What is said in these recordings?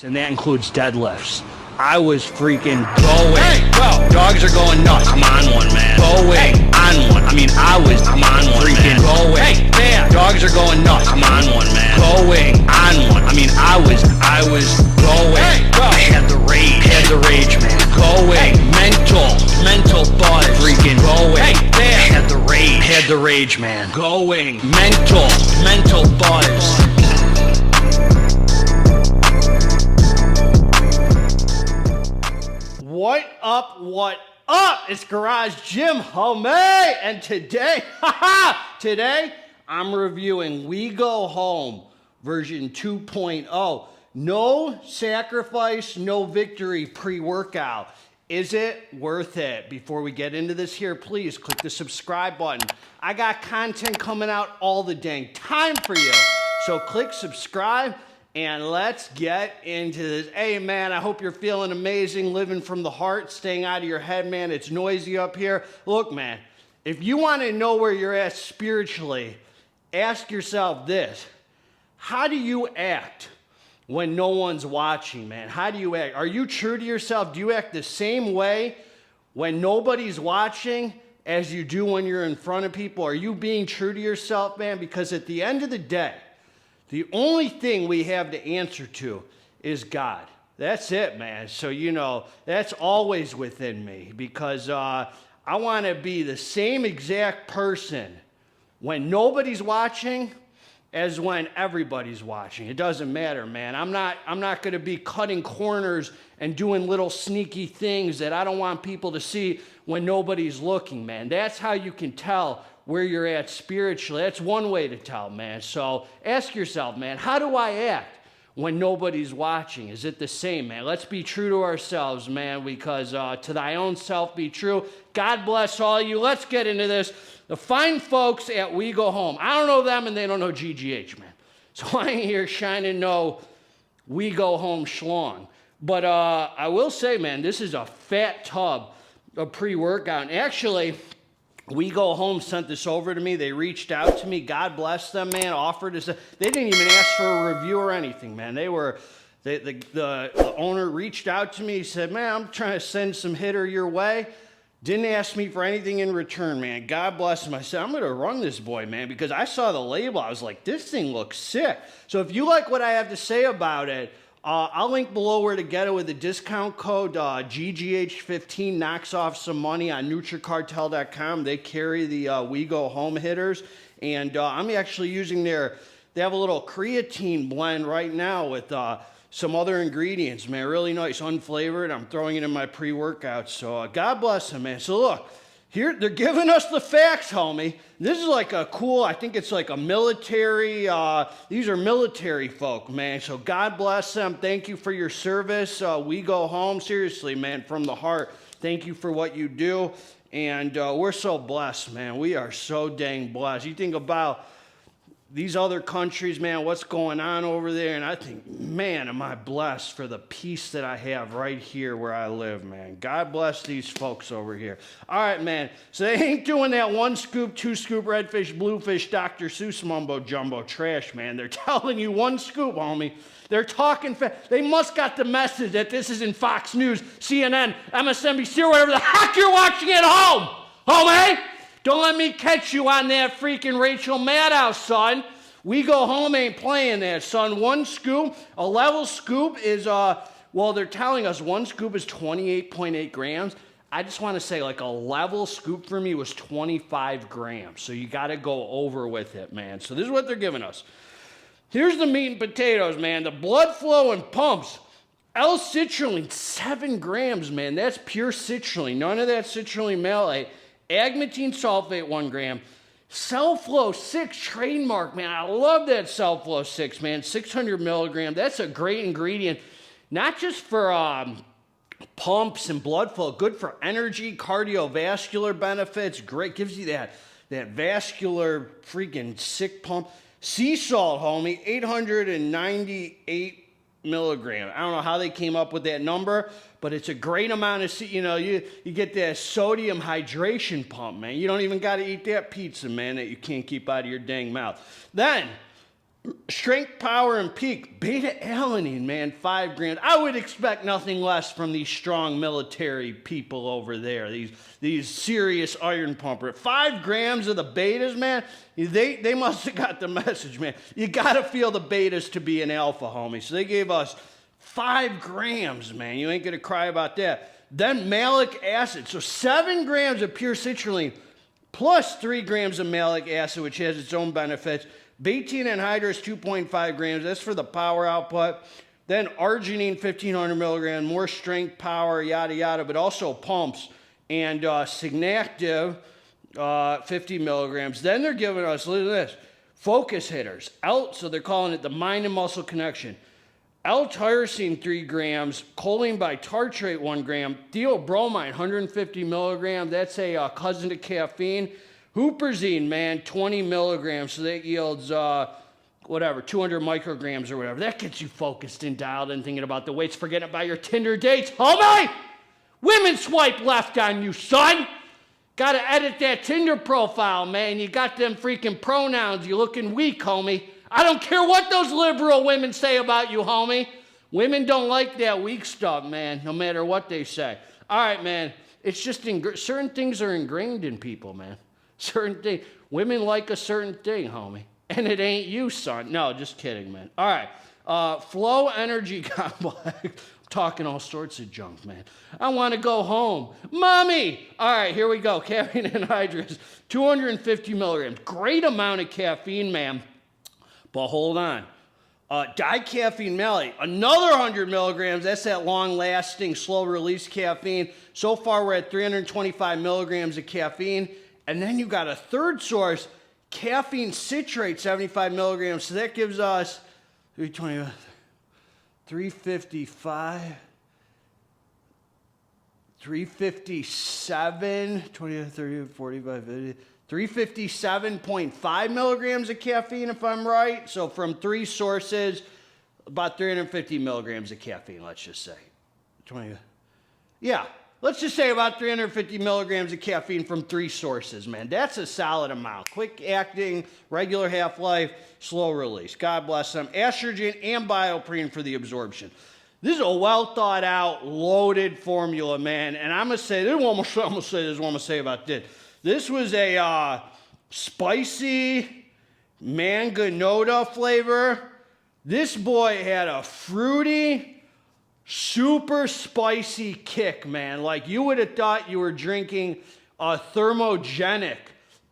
And that includes deadlifts. I was freaking going. Hey, bro, dogs are going nuts. I'm on one, man. Going on one. I mean, I'm on one, freaking man. Going. Hey, man, dogs are going nuts. I'm on one, man. Going on one. I mean, I was going. Hey, bro, I had the rage, man. Going. Mental thoughts. Freaking going. Hey, man, had the rage, man. Going. Mental thoughts. What up? It's Garage GYMHOMIE, and today I'm reviewing We Go Home version 2.0. No sacrifice, no victory pre-workout. Is it worth it? Before we get into this here, please click the subscribe button. I got content coming out all the dang time for you. So click subscribe. And let's get into this. Hey, man, I hope you're feeling amazing, living from the heart, staying out of your head, man. It's noisy up here. Look, man, if you want to know where you're at spiritually, ask yourself this. How do you act when no one's watching, man? How do you act? Are you true to yourself? Do you act the same way when nobody's watching as you do when you're in front of people? Are you being true to yourself, man? Because at the end of the day, the only thing we have to answer to is God. That's it, man. So, that's always within me because I want to be the same exact person when nobody's watching as when everybody's watching. It doesn't matter, man. I'm not going to be cutting corners and doing little sneaky things that I don't want people to see when nobody's looking, man. That's how you can tell where you're at spiritually. That's one way to tell, man. So ask yourself, man, how do I act when nobody's watching? Is it the same, man? Let's be true to ourselves, man, because to thy own self be true. God bless all you. Let's get into this. The fine folks at We Go Home. I don't know them and they don't know GGH, man. So I ain't here shining no We Go Home schlong. But I will say, man, this is a fat tub of pre-workout. And actually, We Go Home sent this over to me. They reached out to me. God bless them, man. Offered us. They didn't even ask for a review or anything, man. The owner reached out to me. He said, man, I'm trying to send some hitter your way. Didn't ask me for anything in return, man. God bless him. I said, I'm going to run this boy, man, because I saw the label. I was like, this thing looks sick. So if you like what I have to say about it, I'll link below where to get it with a discount code. GGH15 knocks off some money on NutriCartel.com. They carry the We Go Home hitters. And I'm actually using they have a little creatine blend right now with some other ingredients, man. Really nice, unflavored. I'm throwing it in my pre-workout. So God bless them, man. So look. Here, they're giving us the facts, homie. This is like a cool, I think it's like a military, these are military folk, man. So God bless them. Thank you for your service. We Go Home. Seriously, man, from the heart. Thank you for what you do. And we're so blessed, man. We are so dang blessed. You think about these other countries, man, what's going on over there, and I think, man, am I blessed for the peace that I have right here where I live, man. God bless these folks over here. All right, man, so they ain't doing that 1 scoop, 2 scoop, redfish, bluefish, Dr. Seuss mumbo jumbo trash, man. They're telling you 1 scoop, homie. They're talking They must got the message that this is in Fox News, CNN, MSNBC, or whatever the heck you're watching at home, homie. Don't let me catch you on that freaking Rachel Maddow, son. We Go Home ain't playing that, son. 1 scoop, a level scoop is, they're telling us 1 scoop is 28.8 grams. I just want to say, like, a level scoop for me was 25 grams. So you got to go over with it, man. So this is what they're giving us. Here's the meat and potatoes, man. The blood flow and pumps. L-citrulline, 7 grams, man. That's pure citrulline. None of that citrulline malate. Agmatine sulfate, 1 gram. Cell Flow 6 trademark, man. I love that Cell Flow 6, man. 600 milligrams. That's a great ingredient. Not just for pumps and blood flow. Good for energy, cardiovascular benefits. Great. Gives you that vascular freaking sick pump. Sea salt, homie. 898 milligram. I don't know how they came up with that number, but it's a great amount of, you get that sodium hydration pump, man. You don't even got to eat that pizza, man, that you can't keep out of your dang mouth. Then, Strength, power, and peak. Beta-alanine, man, 5 grams. I would expect nothing less from these strong military people over there. These serious iron pumper. 5 grams of the betas, man. They must have got the message, man. You got to feel the betas to be an alpha, homie. So they gave us 5 grams, man. You ain't going to cry about that. Then malic acid. So 7 grams of pure citrulline plus 3 grams of malic acid, which has its own benefits. Betaine anhydrous, 2.5 grams. That's for the power output. Then arginine, 1,500 milligrams, more strength, power, yada, yada, but also pumps. And Signactive, 50 milligrams. Then they're giving us, look at this, focus hitters. So they're calling it the mind and muscle connection. L-tyrosine, 3 grams. Choline bitartrate, 1 gram. Theobromine, 150 milligrams. That's a cousin to caffeine. Huperzine, man, 20 milligrams, so that yields, 200 micrograms or whatever. That gets you focused and dialed in, thinking about the weights, forgetting about your Tinder dates. Homie! Women swipe left on you, son! Gotta edit that Tinder profile, man. You got them freaking pronouns. You looking weak, homie. I don't care what those liberal women say about you, homie. Women don't like that weak stuff, man, no matter what they say. All right, man. It's just certain things are ingrained in people, man. Certain thing. Women like a certain thing, homie. And it ain't you, son. No, just kidding, man. All right. Flow energy complex. Talking all sorts of junk, man. I want to go home. Mommy! All right, here we go. Caffeine anhydrous. 250 milligrams. Great amount of caffeine, man. But hold on. Dicaffeine malate. Another 100 milligrams. That's that long-lasting, slow-release caffeine. So far, we're at 325 milligrams of caffeine. And then you got a third source, caffeine citrate, 75 milligrams. So that gives us 320, 355, 357, 20, 30, 45, 50, 357.5 milligrams of caffeine, if I'm right. So from 3 sources, about 350 milligrams of caffeine, let's just say. 20, yeah. Let's just say about 350 milligrams of caffeine from 3 sources, man. That's a solid amount. Quick acting, regular half-life, slow release. God bless them. Estrogen and bioprene for the absorption. This is a well-thought-out, loaded formula, man. And I'm going to say, this is what I'm going to say about this. This was a spicy manganota flavor. This boy had a fruity, super spicy kick, man. Like you would have thought you were drinking a thermogenic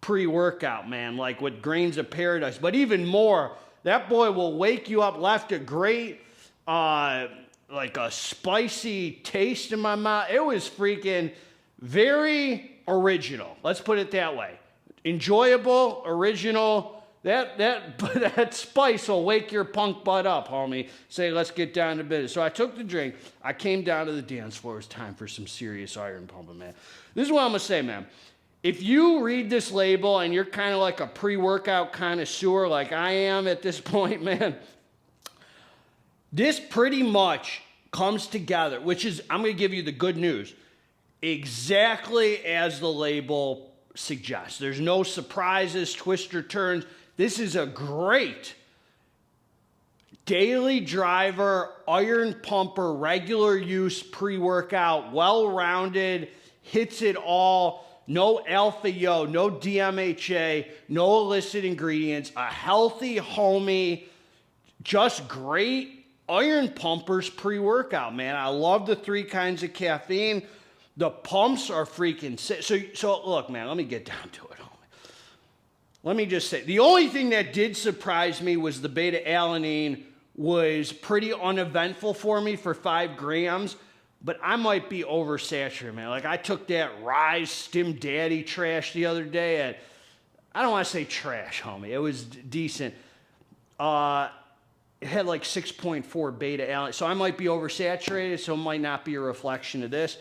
pre-workout, man, like with grains of paradise. But even more, that boy will wake you up, left a great, like a spicy taste in my mouth. It was freaking very original. Let's put it that way. Enjoyable, original. That spice will wake your punk butt up, homie. Say, let's get down to business. So I took the drink. I came down to the dance floor. It was time for some serious iron pumping, man. This is what I'm going to say, man. If you read this label and you're kind of like a pre-workout connoisseur like I am at this point, man, this pretty much comes together, which is, I'm going to give you the good news, exactly as the label suggests. There's no surprises, twists or turns. This is a great daily driver, iron pumper, regular use, pre-workout, well-rounded, hits it all, no alpha-yo, no DMHA, no illicit ingredients, a healthy, homey, just great iron pumpers pre-workout, man. I love the 3 kinds of caffeine. The pumps are freaking sick. So look, man, let me get down to it. Let me just say, the only thing that did surprise me was the beta-alanine was pretty uneventful for me for 5 grams, but I might be oversaturated, man. Like, I took that Rise Stim Daddy trash the other day at, I don't want to say trash, homie. It was decent. It had like 6.4 beta-alanine, so I might be oversaturated, so it might not be a reflection of this.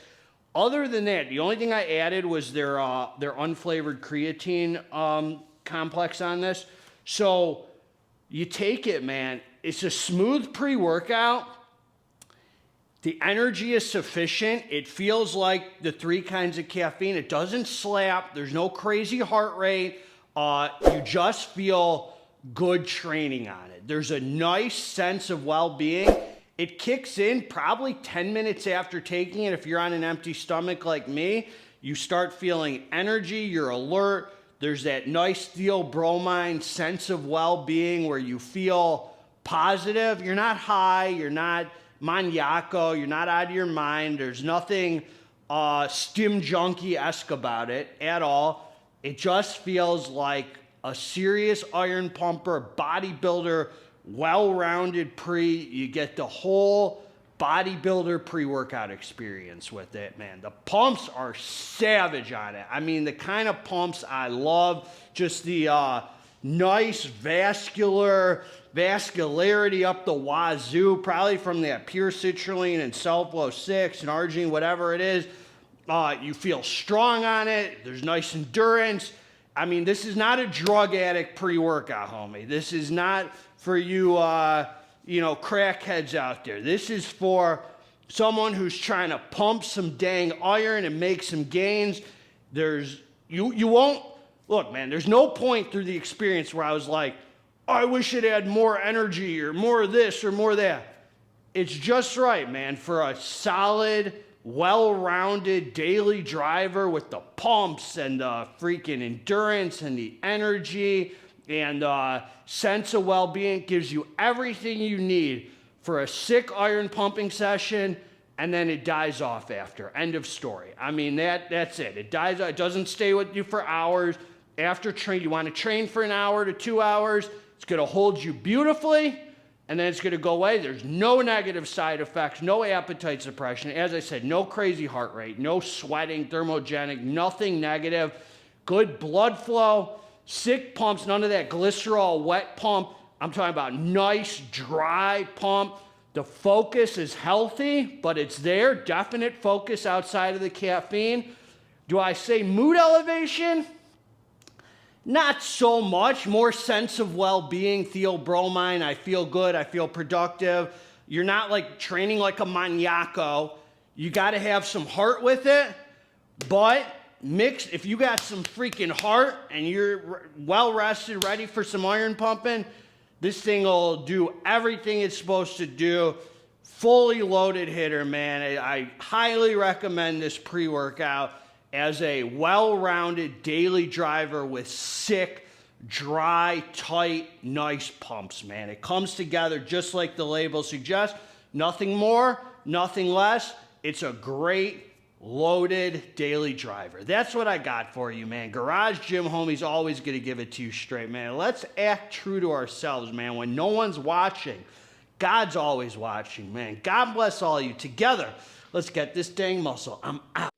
Other than that, the only thing I added was their unflavored creatine complex on this. So you take it, man. It's a smooth pre-workout. The energy is sufficient. It feels like the 3 kinds of caffeine. It doesn't slap. There's no crazy heart rate. You just feel good training on it. There's a nice sense of well-being. It kicks in probably 10 minutes after taking it. If you're on an empty stomach like me, you start feeling energy, you're alert. There's that nice theobromine sense of well-being where you feel positive. You're not high, you're not maniaco, you're not out of your mind. There's nothing stim junkie-esque about it at all. It just feels like a serious iron pumper, bodybuilder, well-rounded pre. You get the whole bodybuilder pre-workout experience with it, man. The pumps are savage on it. I mean, the kind of pumps I love, just the nice vascularity up the wazoo, probably from that pure citrulline and Sulflo 6 and arginine, whatever it is. You feel strong on it. There's nice endurance. I mean, this is not a drug addict pre-workout, homie. This is not for you, crackheads out there. This is for someone who's trying to pump some dang iron and make some gains. You won't, look, man, there's no point through the experience where I was like, I wish it had more energy or more of this or more of that. It's just right, man, for a solid, well-rounded daily driver with the pumps and the freaking endurance and the energy and sense of well-being. Gives you everything you need for a sick iron pumping session, and then it dies off after. End of story. I mean, that's it. It dies. It doesn't stay with you for hours. After train, you want to train for an hour to 2 hours. It's going to hold you beautifully, and then it's going to go away. There's no negative side effects, no appetite suppression. As I said, no crazy heart rate, no sweating, thermogenic, nothing negative. Good blood flow, sick pumps, none of that glycerol wet pump. I'm talking about nice, dry pump. The focus is healthy, but it's there. Definite focus outside of the caffeine. Do I say mood elevation? Not so much. More sense of well-being, theobromine. I feel good. I feel productive. You're not like training like a maniaco. You got to have some heart with it. But mixed, if you got some freaking heart and you're well-rested, ready for some iron pumping, this thing will do everything it's supposed to do. Fully loaded hitter, man. I highly recommend this pre-workout as a well-rounded daily driver with sick, dry, tight, nice pumps, man. It comes together just like the label suggests. Nothing more, nothing less. It's a great, loaded daily driver. That's what I got for you, man. Garage Gym Homie's always going to give it to you straight, man. Let's act true to ourselves, man. When no one's watching, God's always watching, man. God bless all of you. Together, let's get this dang muscle. I'm out.